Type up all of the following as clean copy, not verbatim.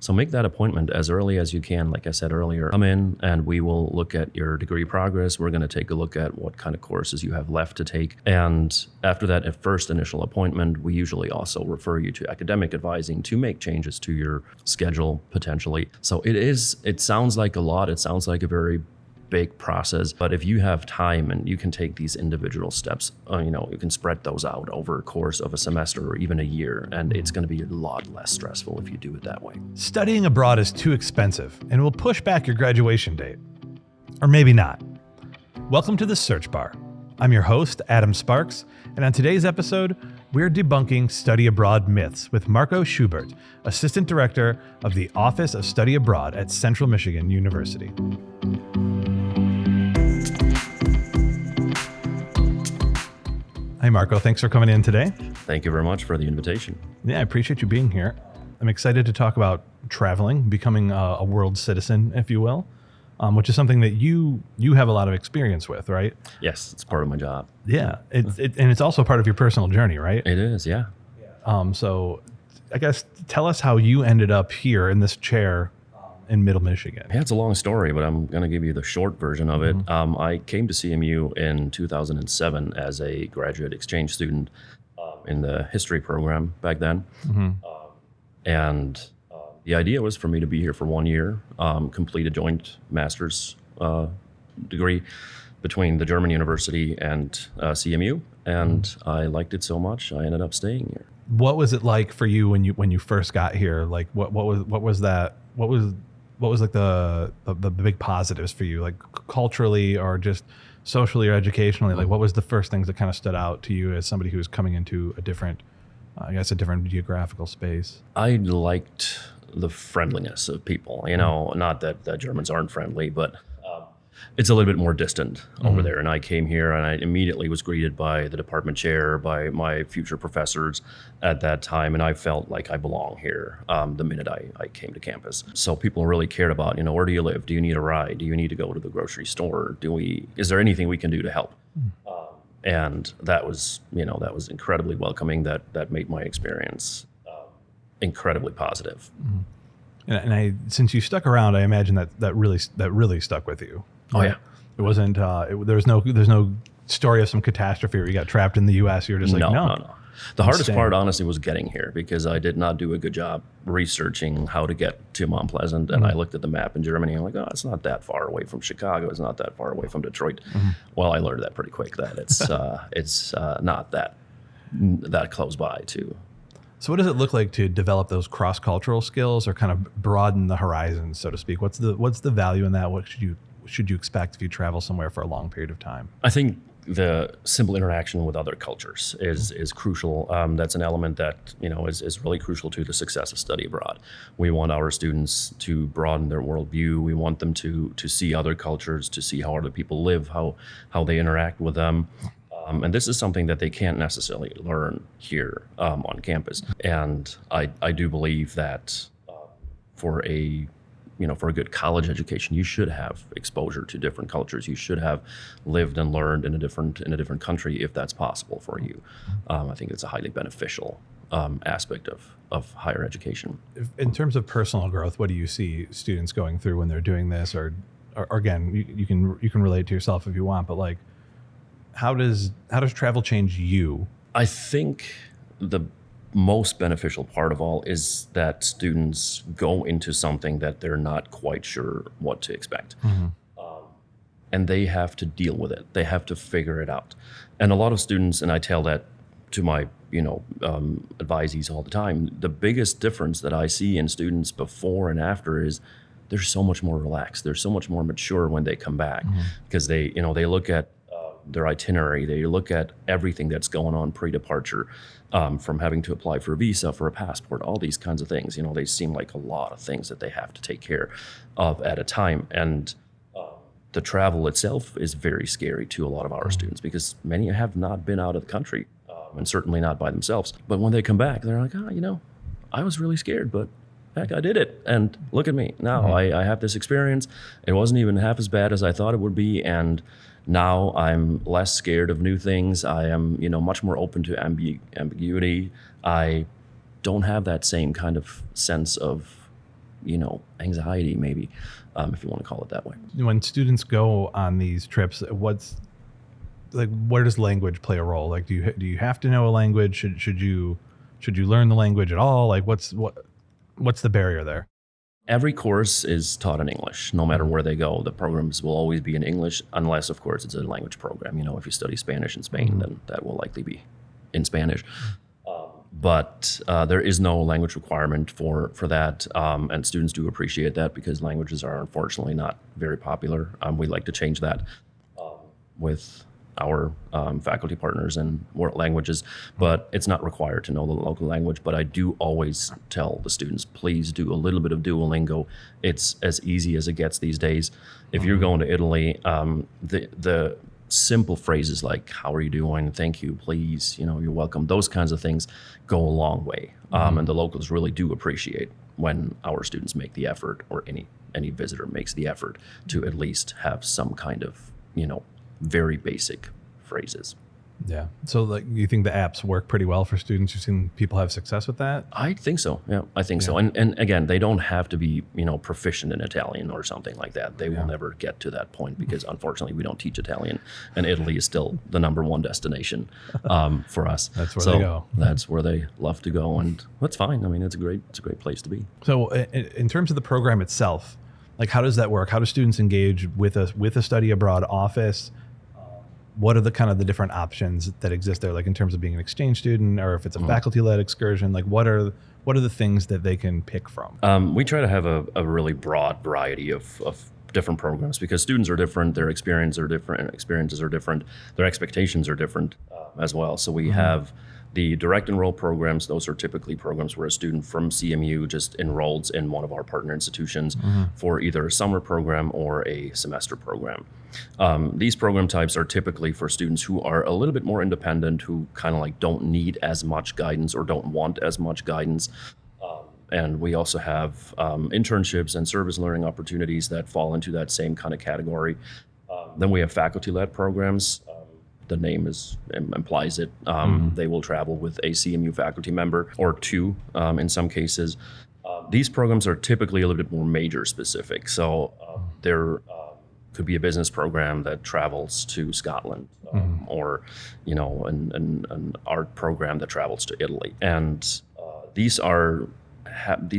So make that appointment as early as you can. Like I said earlier, come in and we will look at your degree progress. We're going to take a look at what kind of courses you have left to take. And after that first initial appointment, we usually also refer you to academic advising to make changes to your schedule potentially. So it sounds like a lot. It sounds like a very big process, but if you have time and you can take these individual steps, you can spread those out over a course of a semester or even a year, and it's going to be a lot less stressful if you do it that way. Studying abroad is too expensive and will push back your graduation date. Or maybe not. Welcome to the Search Bar. I'm your host, Adam Sparks, and on today's episode, we're debunking study abroad myths with Marko Schubert, Assistant Director of the Office of Study Abroad at Central Michigan University. Hi, Marko. Thanks for coming in today. Thank you very much for the invitation. Yeah, I appreciate you being here. I'm excited to talk about traveling, becoming a world citizen, if you will, which is something that you have a lot of experience with, right? Yes, it's part of my job. Yeah, and it's also part of your personal journey, right? It is, yeah. So I guess tell us how you ended up here in this chair in Middle Michigan. Yeah, it's a long story, but I'm going to give you the short version of it. I came to CMU in 2007 as a graduate exchange student in the history program back then. And the idea was for me to be here for 1 year, complete a joint master's degree between the German university and CMU. And I liked it so much, I ended up staying here. What was it like for you when you first got here? Like what was like the big positives for you, like culturally or just socially or educationally? Like what was the first things that kind of stood out to you as somebody who was coming into a different geographical space? I liked the friendliness of people, not that Germans aren't friendly, but it's a little bit more distant over there. And I came here and I immediately was greeted by the department chair, by my future professors at that time. And I felt like I belong here the minute I came to campus. So people really cared about, where do you live? Do you need a ride? Do you need to go to the grocery store? Is there anything we can do to help? And that was incredibly welcoming. That made my experience incredibly positive. And since you stuck around, I imagine that really stuck with you. Oh yeah. It wasn't. There's no story of some catastrophe where you got trapped in the U.S. You're just like no. The hardest part, honestly, was getting here because I did not do a good job researching how to get to Mount Pleasant. And I looked at the map in Germany. I'm like, oh, it's not that far away from Chicago. It's not that far away from Detroit. Well, I learned that pretty quick that it's not that close by too. So what does it look like to develop those cross-cultural skills or kind of broaden the horizons, so to speak? What's the value in that? What should you expect if you travel somewhere for a long period of time? I think the simple interaction with other cultures is crucial. That's an element that is really crucial to the success of study abroad. We want our students to broaden their worldview. We want them to see other cultures, to see how other people live, how they interact with them. And this is something that they can't necessarily learn here on campus. And I do believe that for a good college education, you should have exposure to different cultures. You should have lived and learned in a different country if that's possible for you. I think it's a highly beneficial aspect of higher education. In terms of personal growth, what do you see students going through when they're doing this? Or again, you can relate to yourself if you want, but like, how does travel change you? I think the most beneficial part of all is that students go into something that they're not quite sure what to expect. And they have to deal with it. They have to figure it out. And a lot of students, and I tell that to my advisees all the time, the biggest difference that I see in students before and after is they're so much more relaxed. They're so much more mature when they come back because they look at their itinerary. They look at everything that's going on pre-departure, from having to apply for a visa, for a passport, all these kinds of things. They seem like a lot of things that they have to take care of at a time. And the travel itself is very scary to a lot of our students because many have not been out of the country, and certainly not by themselves. But when they come back, they're like, I was really scared, but heck, I did it. And look at me. Now I have this experience. It wasn't even half as bad as I thought it would be. And now I'm less scared of new things. I am, much more open to ambiguity. I don't have that same kind of sense of anxiety maybe, if you want to call it that way. When students go on these trips, where does language play a role? Like, do you have to know a language? Should you learn the language at all? Like, what's the barrier there? Every course is taught in English, no matter where they go. The programs will always be in English, unless, of course, it's a language program. If you study Spanish in Spain, then that will likely be in Spanish. But there is no language requirement for that, and students do appreciate that because languages are unfortunately not very popular. We like to change that with our faculty partners in world languages, but it's not required to know the local language. But I do always tell the students, please do a little bit of Duolingo. It's as easy as it gets these days. If you're going to Italy, the simple phrases like, how are you doing? Thank you, please, you're welcome. Those kinds of things go a long way. And the locals really do appreciate when our students make the effort, or any visitor makes the effort to at least have some kind of, very basic phrases. Yeah. So you think the apps work pretty well for students? You've seen people have success with that? I think so. Yeah, I think so. And again, they don't have to be, proficient in Italian or something like that. They will never get to that point because unfortunately we don't teach Italian, and Italy is still the number one destination for us. That's where they go. That's where they love to go, and that's fine. I mean, it's a great place to be. So in terms of the program itself, like, how does that work? How do students engage with a study abroad office? What are the kind of the different options that exist there, like in terms of being an exchange student, or if it's a faculty-led excursion? Like, what are the things that they can pick from? We try to have a really broad variety of different programs because students are different, their experiences are different, their expectations are different as well. So we have the direct enroll programs. Those are typically programs where a student from CMU just enrolls in one of our partner institutions for either a summer program or a semester program. These program types are typically for students who are a little bit more independent, who kind of like don't need as much guidance or don't want as much guidance. And we also have internships and service learning opportunities that fall into that same kind of category. Then we have faculty-led programs. The name implies it. They will travel with a CMU faculty member or two in some cases. These programs are typically a little bit more major specific. So there could be a business program that travels to Scotland, or an art program that travels to Italy. And these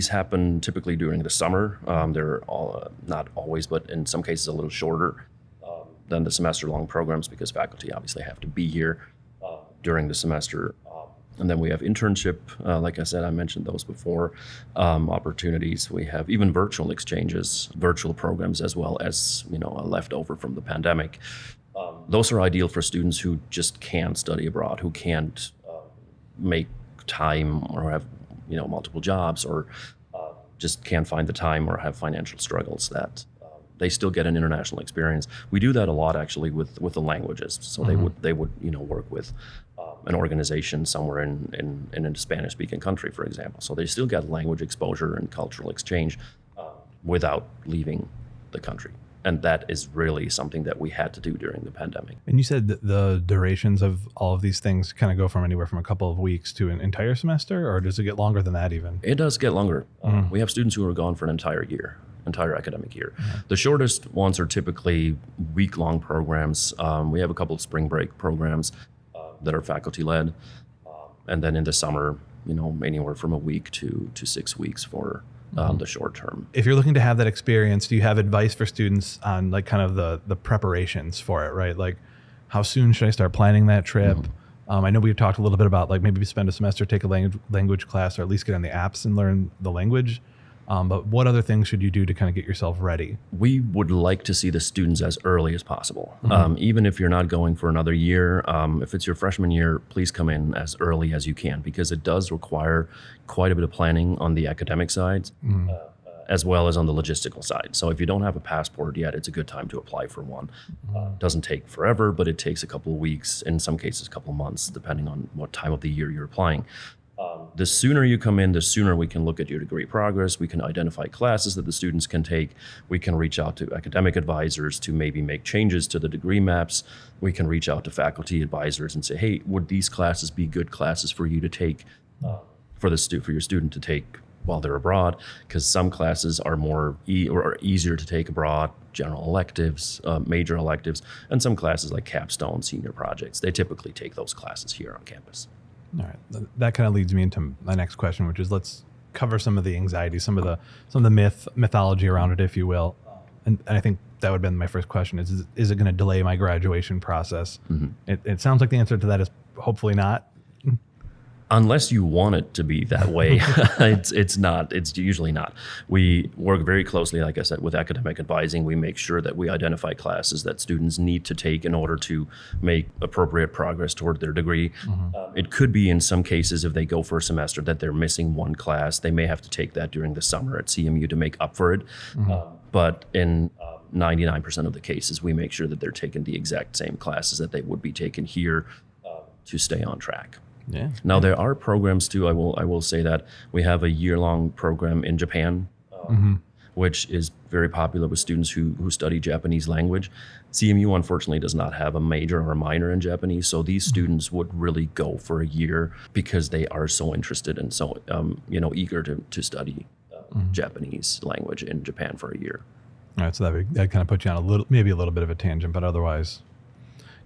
happen typically during the summer. They're all, not always, but in some cases a little shorter than the semester-long programs because faculty obviously have to be here during the semester. And then we have internship, like I said, I mentioned those before, opportunities. We have even virtual exchanges, virtual programs, as well as, a leftover from the pandemic. Those are ideal for students who just can't study abroad, who can't make time or have, multiple jobs, or just can't find the time or have financial struggles, that they still get an international experience. We do that a lot actually with the languages. So they would work with an organization somewhere in a Spanish-speaking country, for example. So they still get language exposure and cultural exchange without leaving the country. And that is really something that we had to do during the pandemic. And you said that the durations of all of these things kind of go from anywhere from a couple of weeks to an entire semester, or does it get longer than that even? It does get longer. We have students who are gone for an entire academic year. The shortest ones are typically week-long programs. We have a couple of spring break programs that are faculty-led. And then in the summer, anywhere from a week to 6 weeks for the short term. If you're looking to have that experience, do you have advice for students on like kind of the preparations for it, right? Like, how soon should I start planning that trip? I know we've talked a little bit about like maybe spend a semester, take a language class, or at least get on the apps and learn the language. But what other things should you do to kind of get yourself ready? We would like to see the students as early as possible. Even if you're not going for another year, if it's your freshman year, please come in as early as you can, because it does require quite a bit of planning on the academic side, as well as on the logistical side. So if you don't have a passport yet, it's a good time to apply for one. It doesn't take forever, but it takes a couple of weeks, in some cases a couple of months, depending on what time of the year you're applying. The sooner you come in, the sooner we can look at your degree progress. We can identify classes that the students can take. We can reach out to academic advisors to maybe make changes to the degree maps. We can reach out to faculty advisors and say, hey, would these classes be good classes for you to take, for your student to take while they're abroad, because some classes are more or easier to take abroad, general electives, major electives, and some classes like capstone, senior projects, they typically take those classes here on campus. All right, that kind of leads me into my next question, which is let's cover some of the anxiety, some of the mythology around it, if you will. And I think that would have been my first question: is it going to delay my graduation process? Mm-hmm. It sounds like the answer to that is hopefully not. Unless you want it to be that way, it's not. It's usually not. We work very closely, like I said, with academic advising. We make sure that we identify classes that students need to take in order to make appropriate progress toward their degree. Mm-hmm. It could be in some cases, if they go for a semester, that they're missing one class. They may have to take that during the summer at CMU to make up for it. Mm-hmm. But in 99% of the cases, we make sure that they're taking the exact same classes that they would be taking here to stay on track. Yeah. Now there are programs too. I will say that we have a year-long program in Japan, which is very popular with students who study Japanese language. CMU unfortunately does not have a major or a minor in Japanese, so these students would really go for a year because they are so interested and so eager to study Japanese language in Japan for a year. All right, so that kind of puts you on maybe a little bit of a tangent, but otherwise.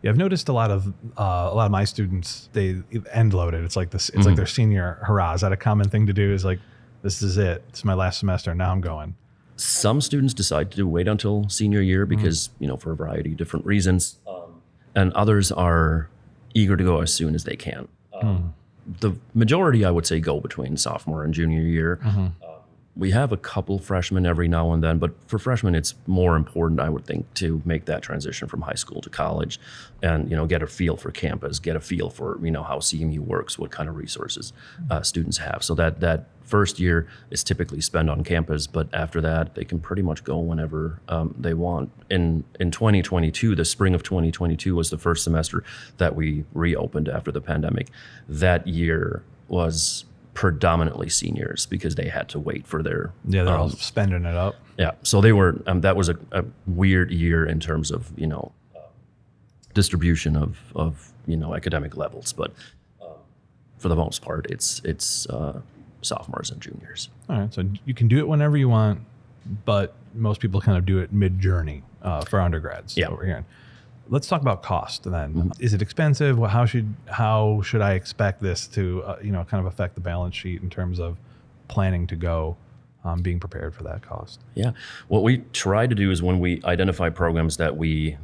Yeah, I've noticed a lot of my students, they end loaded. It's like this. It's like their senior hurrah. Is that a common thing to do? Is like, this is it. It's my last semester. Now I'm going. Some students decide to wait until senior year because for a variety of different reasons, and others are eager to go as soon as they can. The majority, I would say, go between sophomore and junior year. We have a couple freshmen every now and then, but for freshmen, it's more important, I would think, to make that transition from high school to college and, get a feel for campus, get a feel for, how CMU works, what kind of resources students have. So that first year is typically spent on campus, but after that, they can pretty much go whenever they want. In 2022, the spring of 2022 was the first semester that we reopened after the pandemic. That year was predominantly seniors because they had to wait for their they're all spending it up. Yeah, so they were that was a weird year in terms of distribution of academic levels, but for the most part it's sophomores and juniors. All right, so you can do it whenever you want, but most people kind of do it mid-journey for undergrads. Yeah, over here. Let's talk about cost then. Is it expensive? Well, how should I expect this to kind of affect the balance sheet in terms of planning to go, being prepared for that cost? Yeah, what we try to do is when we identify programs that we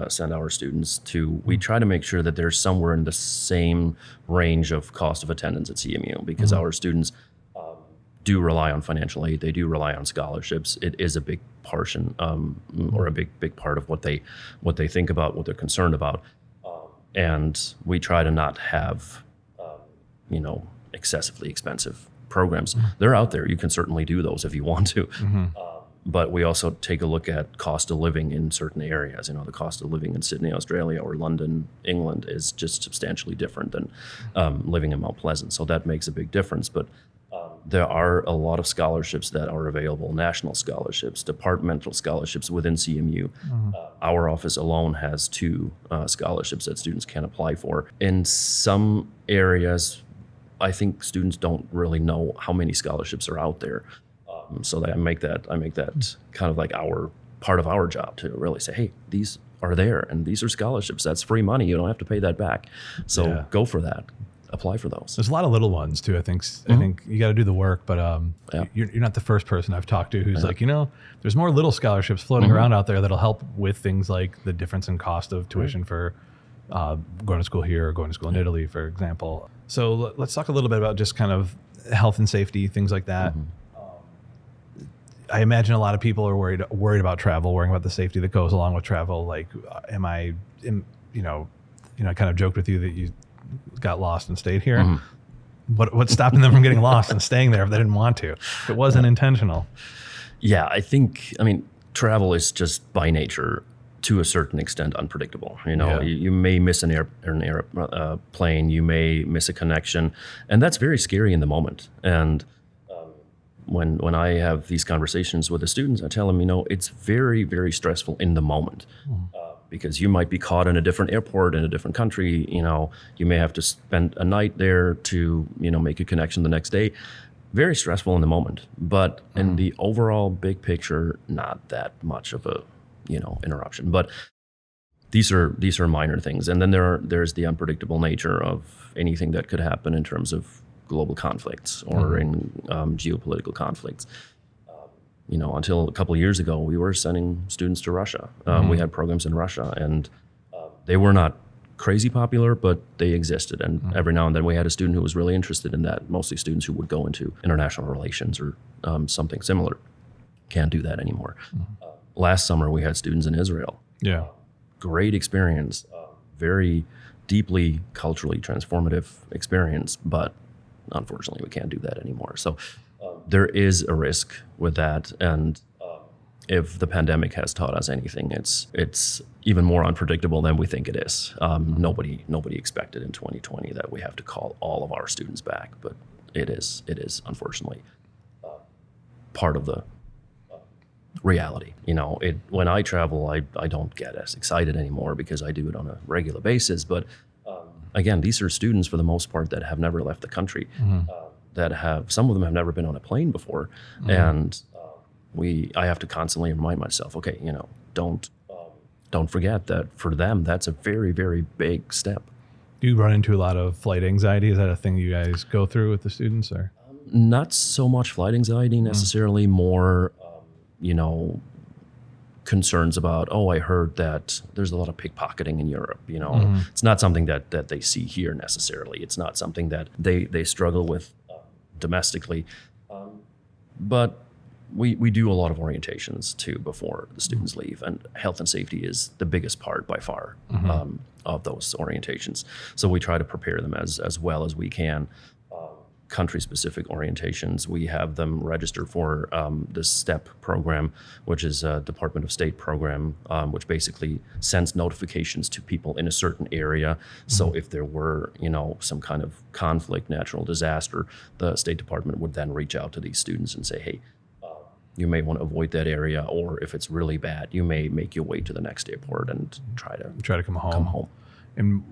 send our students to, we try to make sure that they're somewhere in the same range of cost of attendance at CMU because our students do rely on financial aid. They do rely on scholarships. It is a big portion or a big part of what they think about, what they're concerned about. And we try to not have, excessively expensive programs. They're out there. You can certainly do those if you want to. But we also take a look at cost of living in certain areas. The cost of living in Sydney, Australia, or London, England is just substantially different than living in Mount Pleasant. So that makes a big difference. But there are a lot of scholarships that are available, national scholarships, departmental scholarships within CMU. Our office alone has 2 scholarships that students can apply for. In some areas, I think students don't really know how many scholarships are out there. So that I make that kind of like part of our job to really say, hey, these are there and these are scholarships. That's free money. You don't have to pay that back. So go for that. Apply for those. There's a lot of little ones too. I think you got to do the work, but you're not the first person I've talked to who's like, there's more little scholarships floating around out there that'll help with things like the difference in cost of tuition for going to school here or going to school in Italy, for example. So let's talk a little bit about just kind of health and safety, things like that. I imagine a lot of people are worried about travel, worrying about the safety that goes along with travel. Like, I kind of joked with you that you got lost and stayed here. What's stopping them from getting lost and staying there if they didn't want to? If it wasn't intentional. Yeah, travel is just by nature, to a certain extent, unpredictable. You may miss an airplane, you may miss a connection, and that's very scary in the moment. And when I have these conversations with the students, I tell them, it's very, very stressful in the moment. Because you might be caught in a different airport in a different country, you may have to spend a night there to, make a connection the next day. very stressful in the moment, but in the overall big picture, not that much of a, interruption. But these are minor things. And then there's the unpredictable nature of anything that could happen in terms of global conflicts or in geopolitical conflicts. Until a couple of years ago, we were sending students to Russia. We had programs in Russia, and they were not crazy popular, but they existed. And every now and then we had a student who was really interested in that, mostly students who would go into international relations or something similar. Can't do that anymore. Last summer, we had students in Israel. Yeah. Great experience, very deeply culturally transformative experience, but unfortunately we can't do that anymore. So there is a risk with that, and if the pandemic has taught us anything, it's even more unpredictable than we think it is. Nobody expected in 2020 that we have to call all of our students back, but it is unfortunately part of the reality. When I travel, I don't get as excited anymore because I do it on a regular basis. But again, these are students for the most part that have never left the country, some of them have never been on a plane before. And I have to constantly remind myself, okay, don't forget that for them, that's a very, very big step. Do you run into a lot of flight anxiety? Is that a thing you guys go through with the students, or? Not so much flight anxiety necessarily, more, concerns about, I heard that there's a lot of pickpocketing in Europe. It's not something that they see here necessarily. It's not something that they struggle with domestically. But we do a lot of orientations too before the students leave, and health and safety is the biggest part by far of those orientations. So we try to prepare them as well as we can. Country-specific orientations, we have them register for the STEP program, which is a Department of State program, which basically sends notifications to people in a certain area. So if there were, some kind of conflict, natural disaster, the State Department would then reach out to these students and say, hey, you may want to avoid that area, or if it's really bad, you may make your way to the next airport and try to come home. And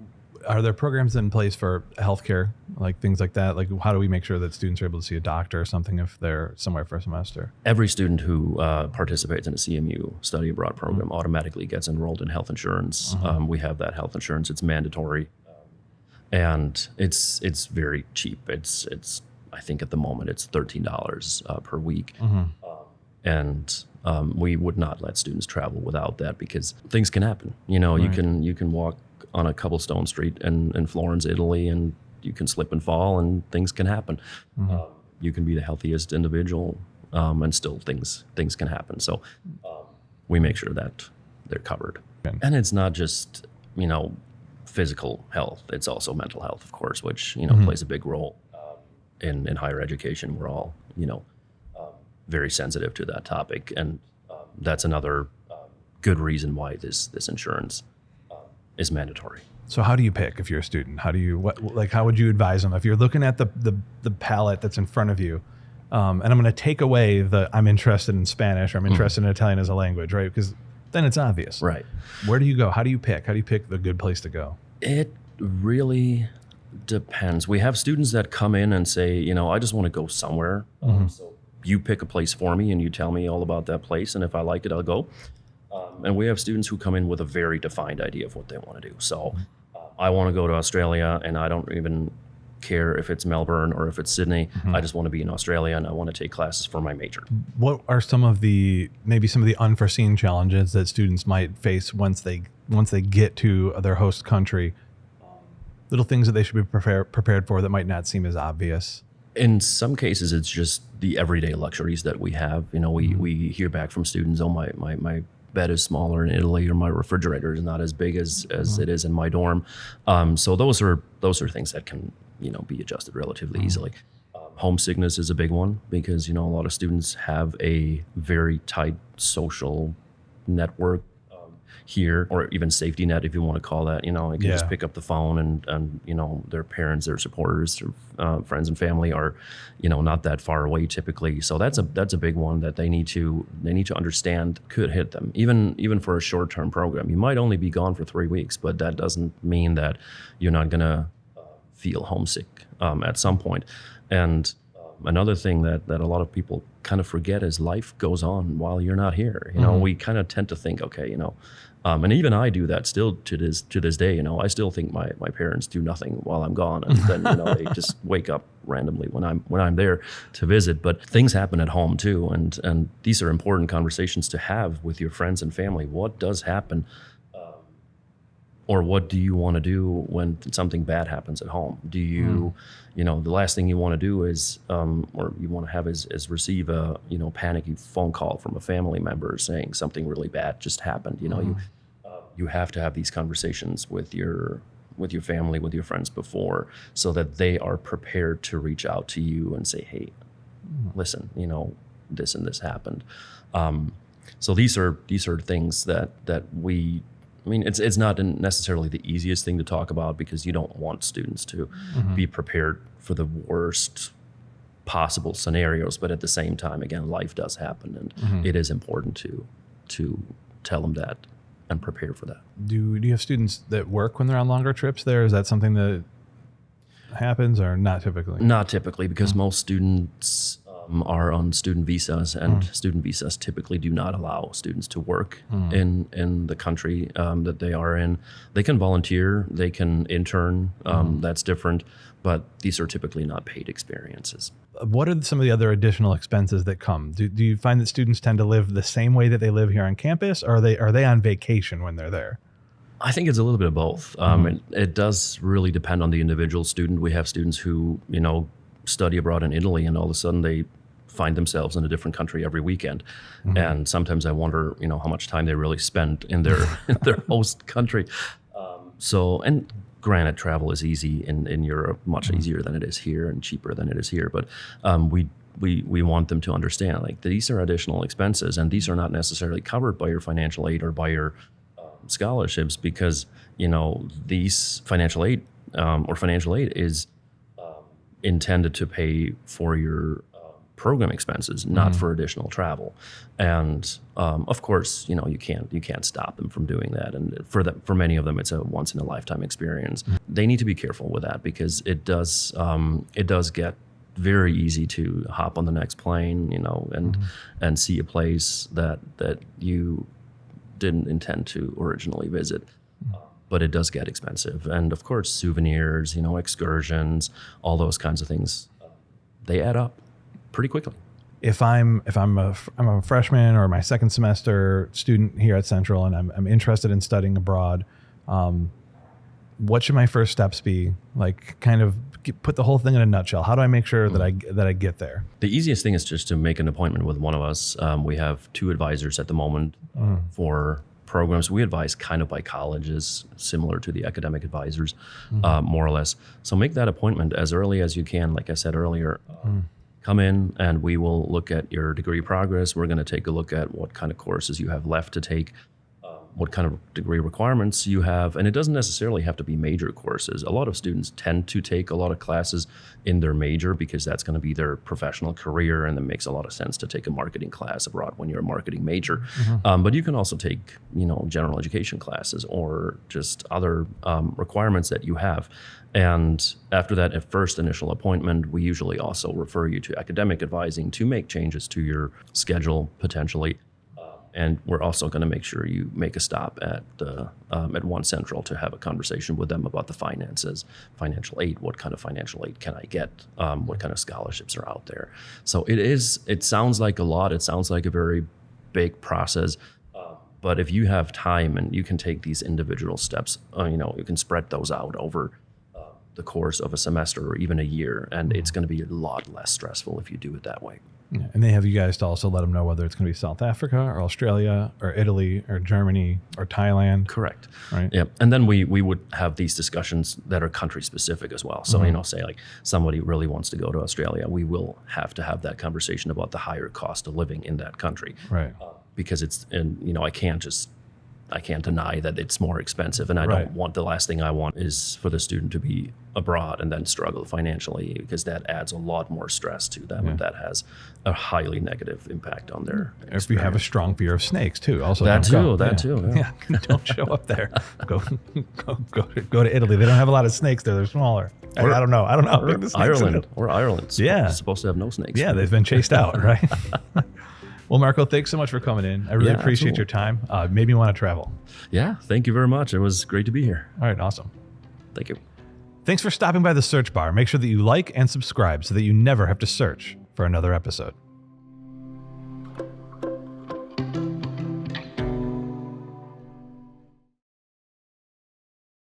are there programs in place for healthcare, like things like that? Like, how do we make sure that students are able to see a doctor or something if they're somewhere for a semester? Every student who participates in a CMU study abroad program automatically gets enrolled in health insurance. We have that health insurance; it's mandatory, and it's very cheap. It's I think at the moment it's $13 per week, and we would not let students travel without that because things can happen. You can walk on a cobblestone street in Florence, Italy, and you can slip and fall, and things can happen. You can be the healthiest individual, and still things can happen. So we make sure that they're covered. Okay. And it's not just physical health; it's also mental health, of course, which plays a big role in higher education. We're all very sensitive to that topic, and that's another good reason why this insurance is mandatory. So how do you pick if you're a student? How would you advise them if you're looking at the palette that's in front of you? And I'm going to take away I'm interested in Spanish or I'm interested in Italian as a language, right? Because then it's obvious. Right. Where do you go? How do you pick? How do you pick the good place to go? It really depends. We have students that come in and say, I just want to go somewhere. So you pick a place for me and you tell me all about that place. And if I like it, I'll go. And we have students who come in with a very defined idea of what they want to do. So I want to go to Australia, and I don't even care if it's Melbourne or if it's Sydney. I just want to be in Australia, and I want to take classes for my major. What are some of the unforeseen challenges that students might face once they get to their host country? Little things that they should be prepared for that might not seem as obvious. In some cases, it's just the everyday luxuries that we have. We hear back from students, my bed is smaller in Italy, or my refrigerator is not as big as it is in my dorm. So those are things that can be adjusted relatively easily. Homesickness is a big one because a lot of students have a very tight social network here, or even safety net, if you want to call that. They can just pick up the phone and their parents, their supporters, their friends and family are not that far away typically. So that's a big one that they need to understand could hit them. Even for a short-term program, you might only be gone for 3 weeks, but that doesn't mean that you're not gonna feel homesick at some point. And Another thing that a lot of people kind of forget is life goes on while you're not here. We kind of tend to think, okay, and even I do that still to this day. I still think my parents do nothing while I'm gone, and then they just wake up randomly when I'm there to visit. But things happen at home too, and these are important conversations to have with your friends and family. What does happen? Or what do you want to do when something bad happens at home? Do you, the last thing you want to do is, or you want to have is receive a, panicky phone call from a family member saying something really bad just happened. You have to have these conversations with your family, with your friends before, so that they are prepared to reach out to you and say, hey, listen, this and this happened. So these are things that we. It's not necessarily the easiest thing to talk about, because you don't want students to be prepared for the worst possible scenarios. But at the same time, again, life does happen, and it is important to tell them that and prepare for that. Do you have students that work when they're on longer trips there? Is that something that happens, or not typically? Not typically, because most students are on student visas, and student visas typically do not allow students to work in the country that they are in. They can volunteer, they can intern, that's different, but these are typically not paid experiences. What are some of the other additional expenses that come? Do you find that students tend to live the same way that they live here on campus, or are they on vacation when they're there? I think it's a little bit of both. It does really depend on the individual student. We have students who, study abroad in Italy, and all of a sudden they find themselves in a different country every weekend. And sometimes I wonder, how much time they really spend in their host country. And granted, travel is easy in Europe, much easier than it is here, and cheaper than it is here. But we want them to understand, like, these are additional expenses, and these are not necessarily covered by your financial aid or by your scholarships, because these financial aid is intended to pay for your program expenses, not for additional travel. And of course, you can't stop them from doing that. And for many of them, it's a once in a lifetime experience. They need to be careful with that, because it does get very easy to hop on the next plane, and see a place that you didn't intend to originally visit. But it does get expensive. And of course, souvenirs, excursions, all those kinds of things, they add up pretty quickly. If I'm a freshman or my second semester student here at Central, and I'm interested in studying abroad, what should my first steps be? Like, kind of put the whole thing in a nutshell. How do I make sure that I get there? The easiest thing is just to make an appointment with one of us. We have 2 advisors at the moment for programs. We advise kind of by colleges, similar to the academic advisors, more or less. So make that appointment as early as you can. Like I said earlier, come in and we will look at your degree progress. We're going to take a look at what kind of courses you have left to take, what kind of degree requirements you have. And it doesn't necessarily have to be major courses. A lot of students tend to take a lot of classes in their major because that's going to be their professional career, and it makes a lot of sense to take a marketing class abroad when you're a marketing major. But you can also take, general education classes or just other requirements that you have. And after that first initial appointment, we usually also refer you to academic advising to make changes to your schedule potentially. And we're also going to make sure you make a stop at One Central to have a conversation with them about the finances, financial aid. What kind of financial aid can I get? What kind of scholarships are out there? So it sounds like a lot. It sounds like a very big process. But if you have time and you can take these individual steps, you can spread those out over the course of a semester or even a year, and it's going to be a lot less stressful if you do it that way. Yeah. And they have you guys to also let them know whether it's going to be South Africa or Australia or Italy or Germany or Thailand. Correct. Right. Yeah. And then we would have these discussions that are country specific as well. So, say like somebody really wants to go to Australia, we will have to have that conversation about the higher cost of living in that country. Right. Because I can't deny that it's more expensive, and I don't want, the last thing I want is for the student to be abroad and then struggle financially, because that adds a lot more stress to them, and that has a highly negative impact on their If you have a strong fear of snakes too, also that don't go. too. Yeah, don't show up there. Go to Italy. They don't have a lot of snakes there. They're smaller. I don't know. I don't know how big the snakes are. Ireland's supposed to have no snakes. Yeah, they've been chased out, right? Well, Marko, thanks so much for coming in. I really appreciate your time. Made me want to travel. Yeah, thank you very much. It was great to be here. All right, awesome. Thank you. Thanks for stopping by the search bar. Make sure that you like and subscribe so that you never have to search for another episode.